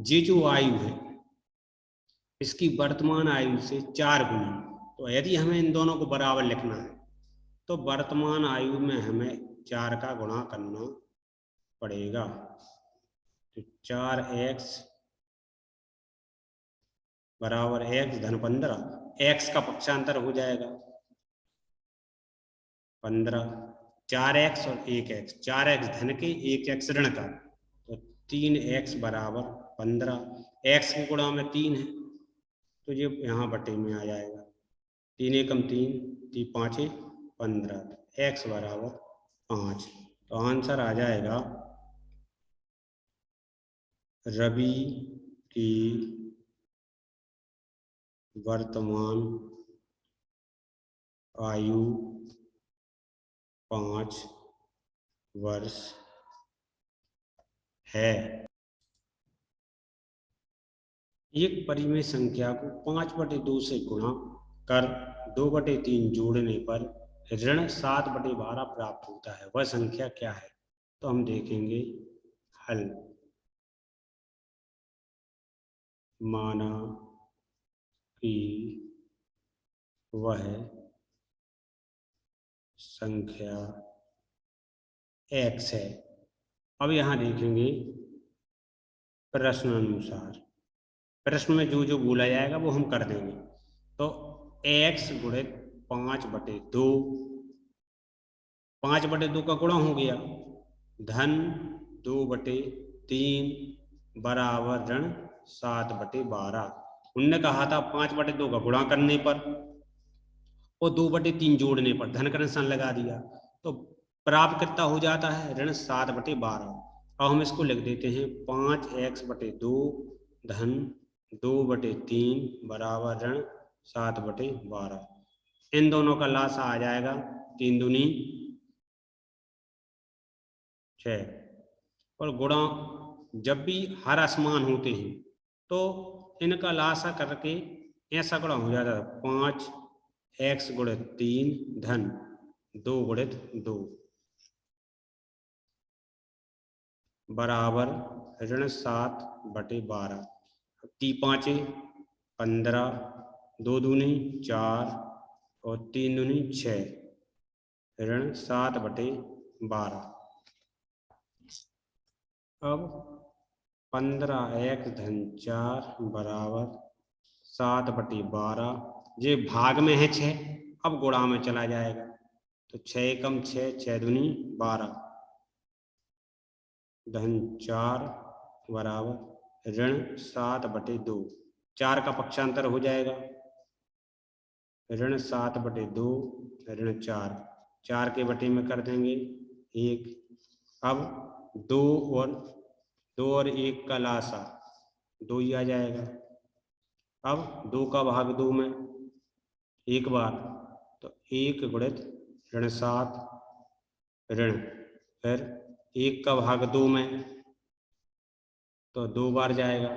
ये जो आयु है इसकी वर्तमान आयु से 4 गुना, तो यदि हमें इन दोनों को बराबर लिखना है तो वर्तमान आयु में हमें 4 का गुणा करना पड़ेगा, तो 4x बराबर x धन 15, x का पक्षांतर हो जाएगा 15, 4x और 1x, 4x धन के 1x ऋण का, तो 3x बराबर 15, x के गुणा में 3 है तो ये यहाँ बटे में आ जाएगा, 3 एकम 3, 3 5 15, x बराबर 5। तो आंसर आ जाएगा रवि की वर्तमान आयु 5 वर्ष है। एक परिमेय संख्या को 5/2 से गुणा कर 2/3 जोड़ने पर ऋण 7/12 प्राप्त होता है, वह संख्या क्या है। तो हम देखेंगे हल। माना कि वह संख्या x है। अब यहाँ देखेंगे प्रश्न अनुसार, प्रश्न में जो जो बोला जाएगा वो हम कर देंगे। तो x गुणित 5/2, 5/2 का गुणा हो गया, धन 2/3 बराबर ऋण 7/12। उनने कहा था 5/2 का गुणा करने पर और 2/3 जोड़ने पर धन का निशान लगा दिया, तो प्राप्त कितना हो जाता है, ऋण 7/12। अब हम इसको लिख देते हैं 5x/2 धन 2/3 बराबर ऋण 7/12। इन दोनों का लासा आ जाएगा 3 दूनी 6, और गुणा जब भी हर असमान होते हैं तो इनका लासा करके ऐसा गुणा हो जाता है 5x गुणित 3 धन 2 गुणित 2 बराबर ऋण 7/12। 3 5 15, 2 दूनी 4 और 3 दूनी 6 ऋण 7/12। अब 15x धन 4 बराबर 7/12। ये भाग में है 6, अब गुणा में चला जाएगा तो 6 कम 6 6 दूनी 12 धन 4 बराबर ऋण 7/2। 4 का पक्षांतर हो जाएगा ऋण 7/2 ऋण 4। 4 के बटे में कर देंगे 1। अब 2 और 1 का लासा 2 ही आ जाएगा। अब 2 का भाग 2 में एक बार तो 1 गुणित ऋण 7 ऋण, फिर 1 का भाग 2 में तो 2 बार जाएगा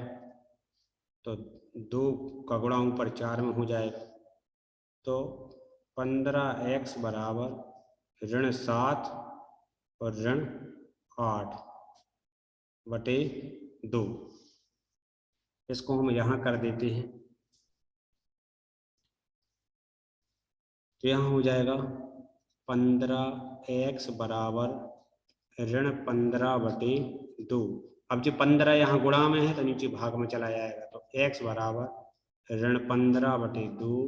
तो 2 का गुणा ऊपर 4 में हो जाएगा तो 15x बराबर ऋण 7 और ऋण 8/2। इसको हम यहाँ कर देते हैं तो यहाँ हो जाएगा 15x बराबर ऋण 15/2। अब जो 15 यहाँ गुणा में है तो नीचे भाग में चला जाएगा तो x बराबर ऋण 15/2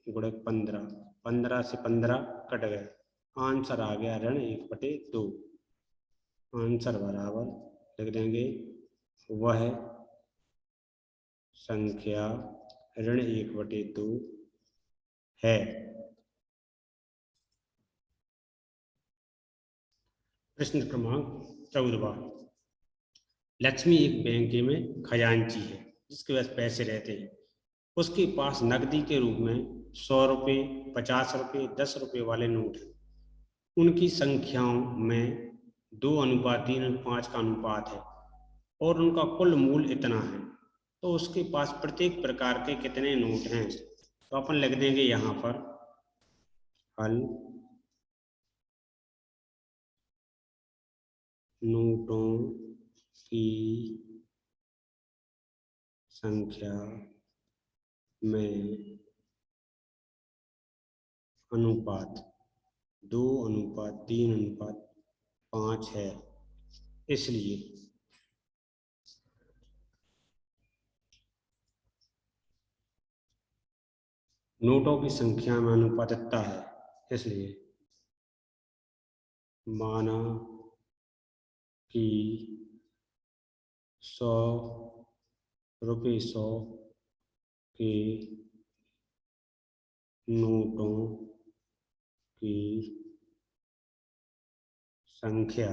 गुणित 15। 15 से 15 कट गए, आंसर आ गया ऋण 1/2। आंसर बराबर लिख देंगे वह संख्या ऋण 1/2 है। प्रश्न क्रमांक 14। लक्ष्मी एक बैंक में खजांची है जिसके पास पैसे रहते हैं। उसके पास नकदी के रूप में 100 रुपये, 50 रुपये, 10 रुपये वाले नोट हैं। उनकी संख्याओं में 2:3:5 का अनुपात है और उनका कुल मूल्य इतना है, तो उसके पास प्रत्येक प्रकार के कितने नोट हैं। तो अपन लिख देंगे यहाँ पर हल नोटों की संख्या में अनुपात 2:3:5 है। इसलिए नोटों की संख्या में अनुपात इतना है, इसलिए माना कि 100 रुपये 100 के नोटों की संख्या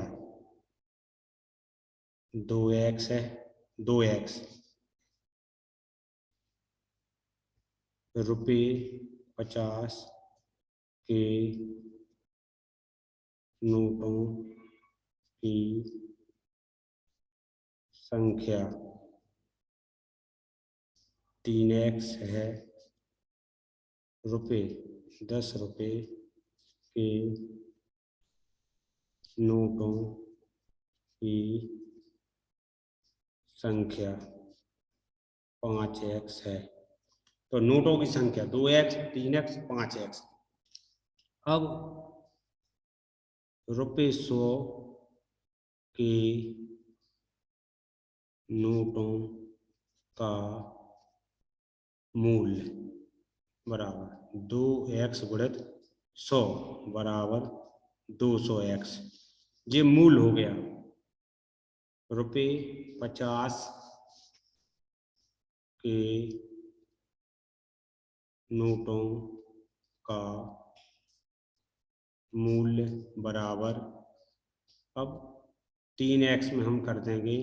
2x है। 2x रुपये 50 के नोटों की संख्या 3x है। रुपये 10 रुपये के नोटों की संख्या 5x है। तो नोटों की संख्या 2x, 3x, 5x। अब रुपये 100 के नोटों का मूल्य बराबर 2x गुणित 100 बराबर 200x। ये मूल हो गया। रुपये 50 के नोटों का मूल्य बराबर, अब 3x में हम कर देंगे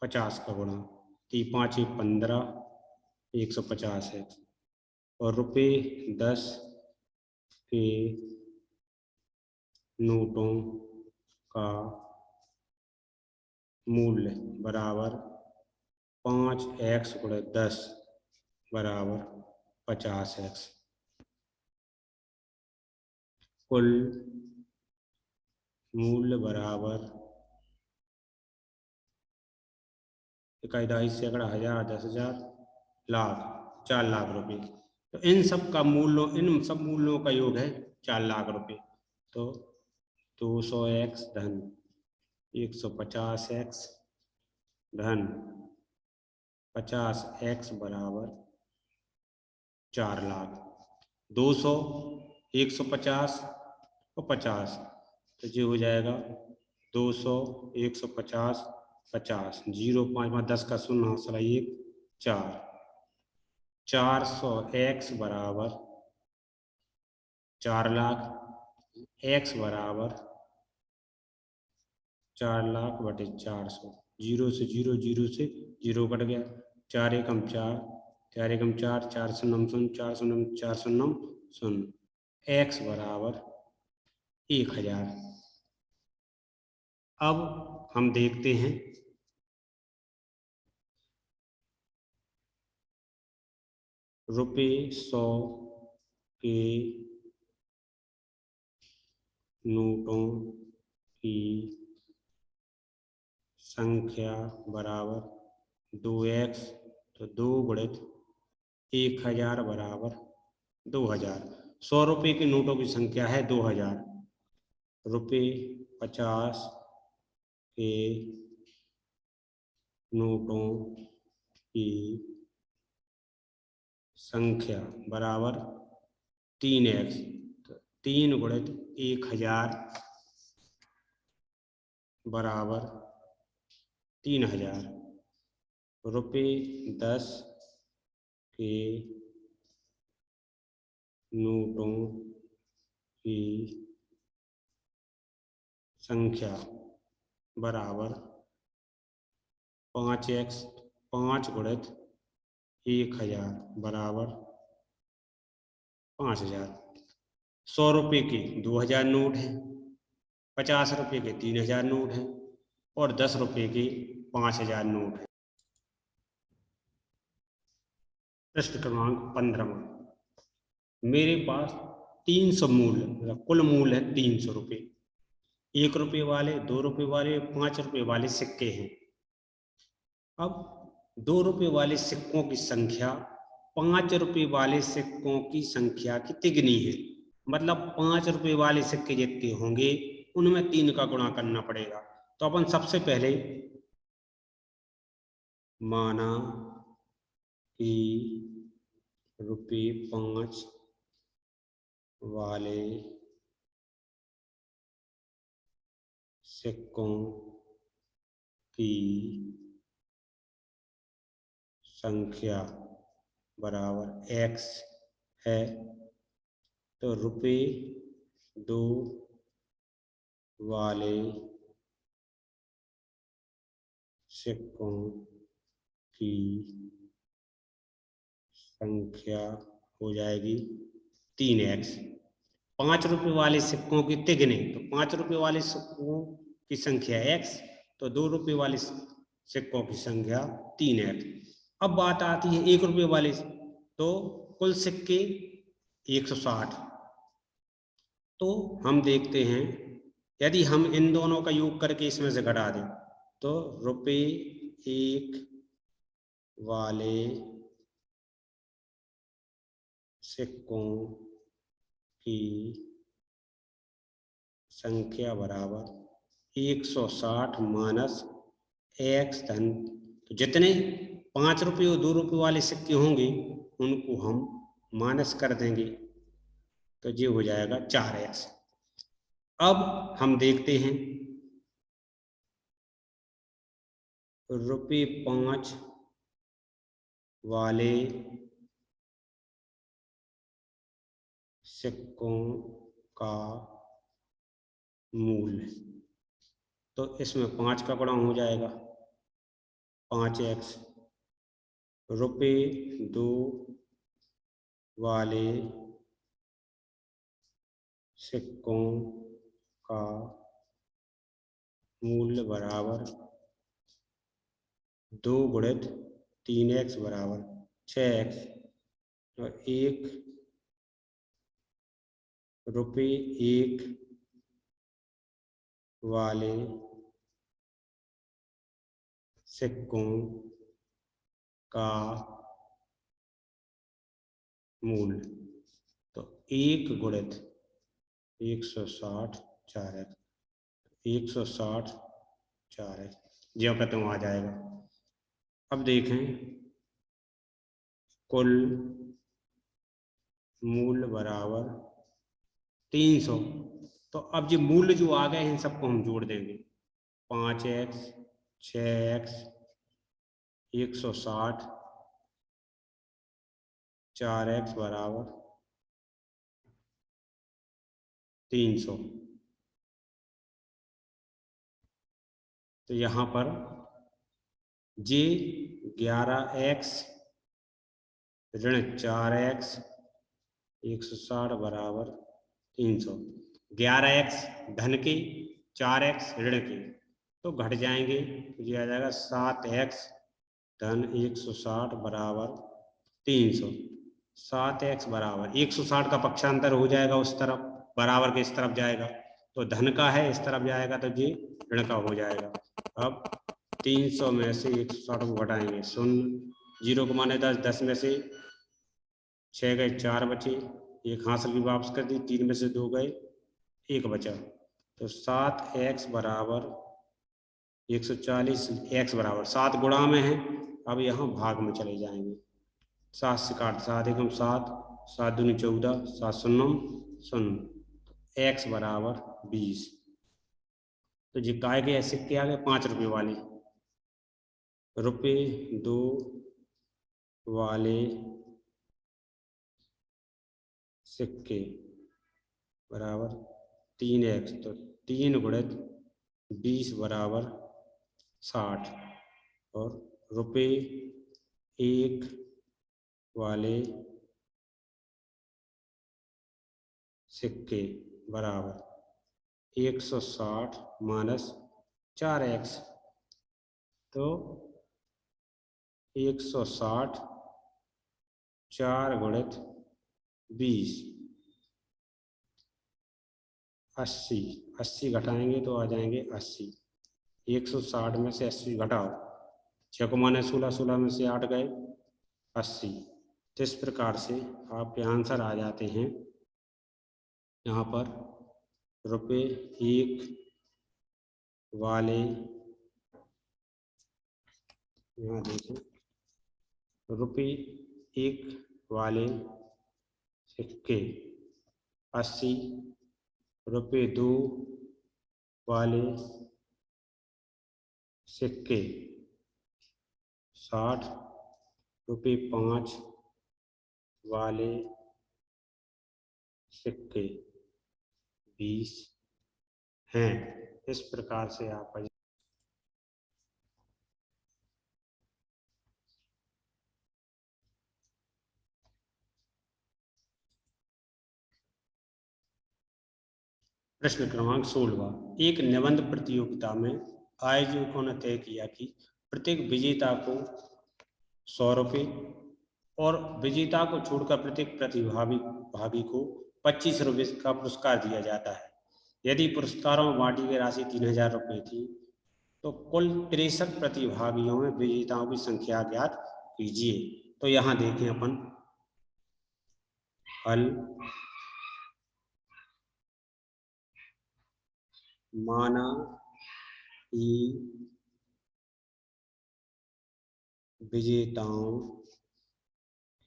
50 का गुणा, 3 5 15, 150x। और रुपये 10 के नोटों का मूल्य बराबर 5x गुणे 10 बराबर 50x। कुल मूल्य बराबर इकाई दहाई सैकड़ा हजार 10,000 लाख 4 लाख रुपए। तो इन सब मूल्यों का योग है 4 लाख रुपए। तो 200x धन 150x धन 50x बराबर 4 लाख। 200 150 और 50 तो ये हो जाएगा 200 150 50 0 5 10 का शून्य हौसला 1 4 400x बराबर 4 लाख। x बराबर 4 लाख बटे 400। 0 से 0 0 से 0 कट गया। 4 एकम 4 4 एकम 4 4 शून्य शून्य 4 शून्य 4 शून्य शून्य। x बराबर 1000। अब हम देखते हैं रुपये 100 के नोटों की संख्या बराबर 2x। तो 2 गुणित 1000 बराबर 2000। 100 रुपये के नोटों की संख्या है 2000। रुपये 50 के नोटों की संख्या बराबर 3x। तो 3 गुणित 1000 बराबर 3000। रुपये 10 के नोटों की संख्या बराबर 5x। 5 गुणित 1000 बराबर 5000। 100 रुपये के 2000 नोट हैं, 50 रुपये के 3000 नोट हैं और 10 रुपये के 5000 नोट हैं। प्रश्न क्रमांक 15। मेरे पास 300 मूल्य मतलब कुल मूल्य है 300 रुपये। 1 रुपये वाले, 2 रुपये वाले, 5 रुपये वाले सिक्के हैं। अब 2 रुपये वाले सिक्कों की संख्या 5 रुपये वाले सिक्कों की संख्या की तिगनी है। मतलब 5 रुपये वाले सिक्के जितने होंगे उनमें 3 का गुणा करना पड़ेगा। तो अपन सबसे पहले माना कि रुपये 5 वाले सिक्कों की संख्या बराबर x है। तो रुपये 2 वाले सिक्कों की संख्या हो जाएगी 3x। 5 रुपये वाले सिक्कों की तिगने, तो 5 रुपये वाले सिक्कों की संख्या x, तो 2 रुपये वाले सिक्कों की संख्या 3x। अब बात आती है 1 रुपये वाले, तो कुल सिक्के 160। तो हम देखते हैं यदि हम इन दोनों का योग करके इसमें से घटा दें तो रुपये 1 वाले सिक्कों की संख्या बराबर 160 माइनस x धन। तो जितने 5 रुपये और 2 रुपये वाले सिक्के होंगे उनको हम माइनस कर देंगे तो ये हो जाएगा 4x। अब हम देखते हैं रुपये 5 वाले सिक्कों का मूल्य। तो इसमें 5 का गुणा हो जाएगा 5x। रुपये 2 वाले सिक्कों का मूल्य बराबर 2 गुणित 3x बराबर 6x और 1 रुपये 1 वाले सिक्कों का मूल्य। तो 1 गुणित 160 4x 160 4x जो कहते हैं आ जाएगा। अब देखें कुल मूल्य बराबर 300। तो अब जो मूल्य जो आ गए इन सबको हम जोड़ देंगे। 5x 6x 160 4x बराबर 300। तो यहाँ पर जे 11x ऋण 4x 160 बराबर 300। 11x धन के 4x ऋण के तो घट जाएंगे तो ये आ जाएगा 7x धन 160 बराबर 300। 7x बराबर 160 का पक्षांतर हो जाएगा उस तरफ, बराबर के इस तरफ जाएगा तो धन का है इस तरफ जाएगा तो ये ऋण का हो जाएगा। अब 300 में से 160 को घटाएंगे 0 0 को माने 10 10 में से 6 गए 4 बचे, एक हासिल की वापस कर दी, 3 में से 2 गए 1 बचा। तो 7x बराबर 140 x बराबर 7 गुणा में है। अब यहाँ भाग में चले जाएंगे। 7 से काट 7 एकम 7 7 दूनी 14 7 शून्यम 0 x बराबर 20। तो जी काय के सिक्के आ गए 5 रुपये वाले, रुपये 2 वाले सिक्के बराबर 3x। तो 3 गुणित 20 बराबर 60 और रुपये 1 वाले सिक्के बराबर 160 माइनस 4x। तो 160 4 गुणित 20 80 80 घटाएंगे तो आ जाएंगे 80। 160 में से 80 घटाओ 6 को माने 16 16 में से 8 गए 80। तो इस प्रकार से आपके आंसर आ जाते हैं यहाँ पर रुपये 1 वाले, यहाँ देखें रुपये 1 वाले सिक्के 80, रुपये 2 वाले सिक्के 60, रुपये 5 वाले सिक्के 20 हैं। इस प्रकार से आप प्रश्न क्रमांक 16। एक निबंध प्रतियोगिता में आयोजकों ने तय किया कि प्रत्येक विजेता को 100 रुपये और विजेता को छोड़कर प्रत्येक प्रतिभागी को 25 रुपये का पुरस्कार दिया जाता है। यदि पुरस्कारों में बांटी गई राशि 3000 रुपये थी तो कुल 63 प्रतिभागियों में विजेताओं की संख्या ज्ञात कीजिए। तो यहाँ देखें अपन हल। माना कि विजेताओं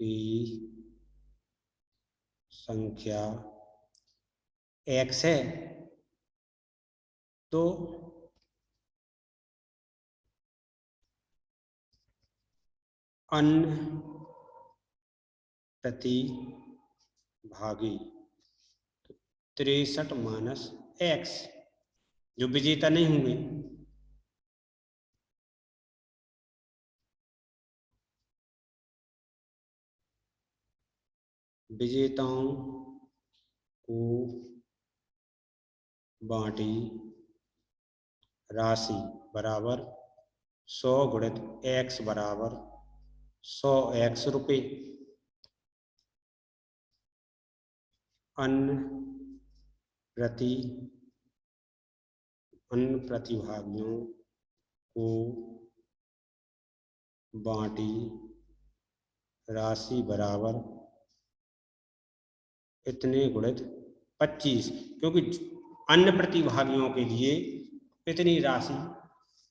की संख्या x है तो अन्य प्रतिभागी 63 माइनस x जो विजेता नहीं होंगे। विजेताओं को बांटी राशि बराबर 100 गुणित x बराबर 100x रुपये। अन्य प्रतिभागियों को बांटी राशि बराबर इतने गुणित 25, क्योंकि अन्य प्रतिभागियों के लिए इतनी राशि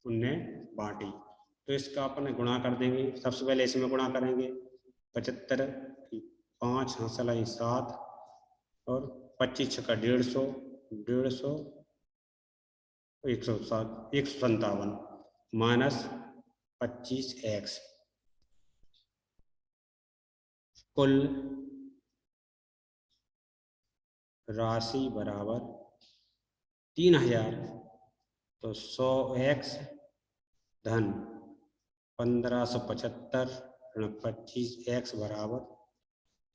उनने बांटी, तो इसका अपन गुणा कर देंगे। सबसे पहले इसमें गुणा करेंगे। 75 5 हासिल 7 और 25 छक्का 150 157 माइनस 25x। कुल राशि बराबर 3000, तो 100x धन 1575 ऋण 25x बराबर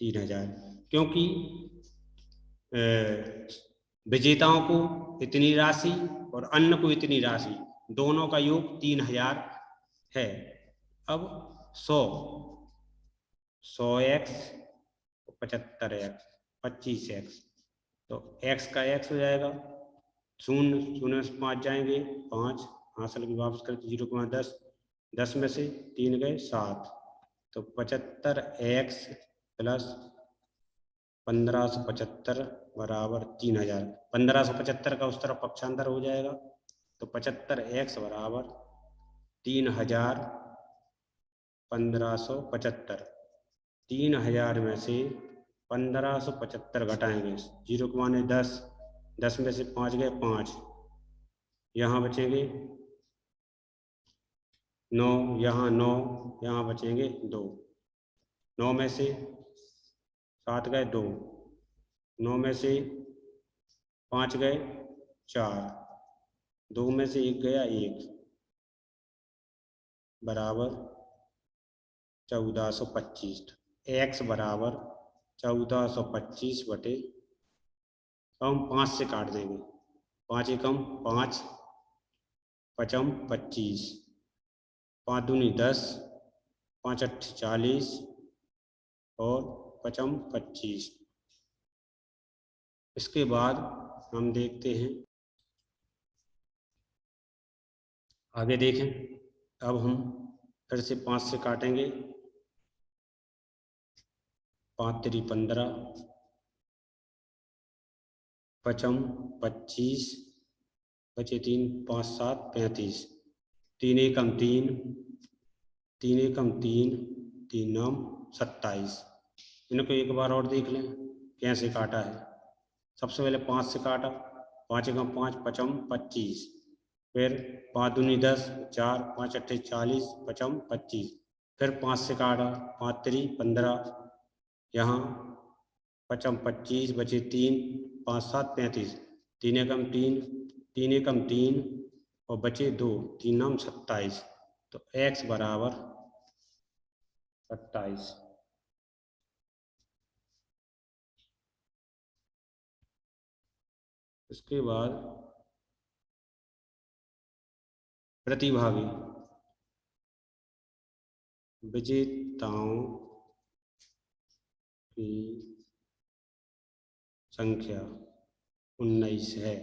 3000, क्योंकि विजेताओं को इतनी राशि और अन्य को इतनी राशि, दोनों का योग 3000 है। अब 100x 75x 25x, तो x का x हो जाएगा 0 0 से 5 जाएंगे 5, हासिल की वापस करके 0,10, 10 में से 3 गए 7, तो 75x प्लस 1575 बराबर 3000। 1575 का उस तरफ पक्षांतर हो जाएगा, तो 75x बराबर 3000 1575। 3000 में से 1575 घटाएंगे, 0 के माने 10, 10 में से 5 गए 5, यहाँ बचेंगे 9, यहाँ 9, यहाँ बचेंगे 2, 9 में से 7 गए 2, 9 में से 5 गए 4, 2 में से 1 गया 1, बराबर 1425। x बराबर 1425 बटे, हम 5 से काट देंगे, 5 एकम 5, 5 25, 5 दूनी 10, 5 अट्ठी 40 और 5 25। इसके बाद हम देखते हैं, आगे देखें। अब हम फिर से 5 से काटेंगे, 5 3 15, 5 25, बचे 3, 5 7 35, 3 एकम 3, 3 एकम 3, 3 9 27। इनको एक बार और देख लें कैसे काटा है। सबसे पहले 5 से काटा, 5 एकम 5, 5 25, फिर 5 दूनी 10, 4, 5 अट्ठे 40, 5 25, फिर 5 से काटा, 5 3 15, यहाँ 5 25 बचे 3, 5 7 35, 3 एकम 3, 3 एकम 3 और बचे 2, 3 9 27, तो x बराबर 27। इसके बाद प्रतिभागी विजेताओं की संख्या 19 है।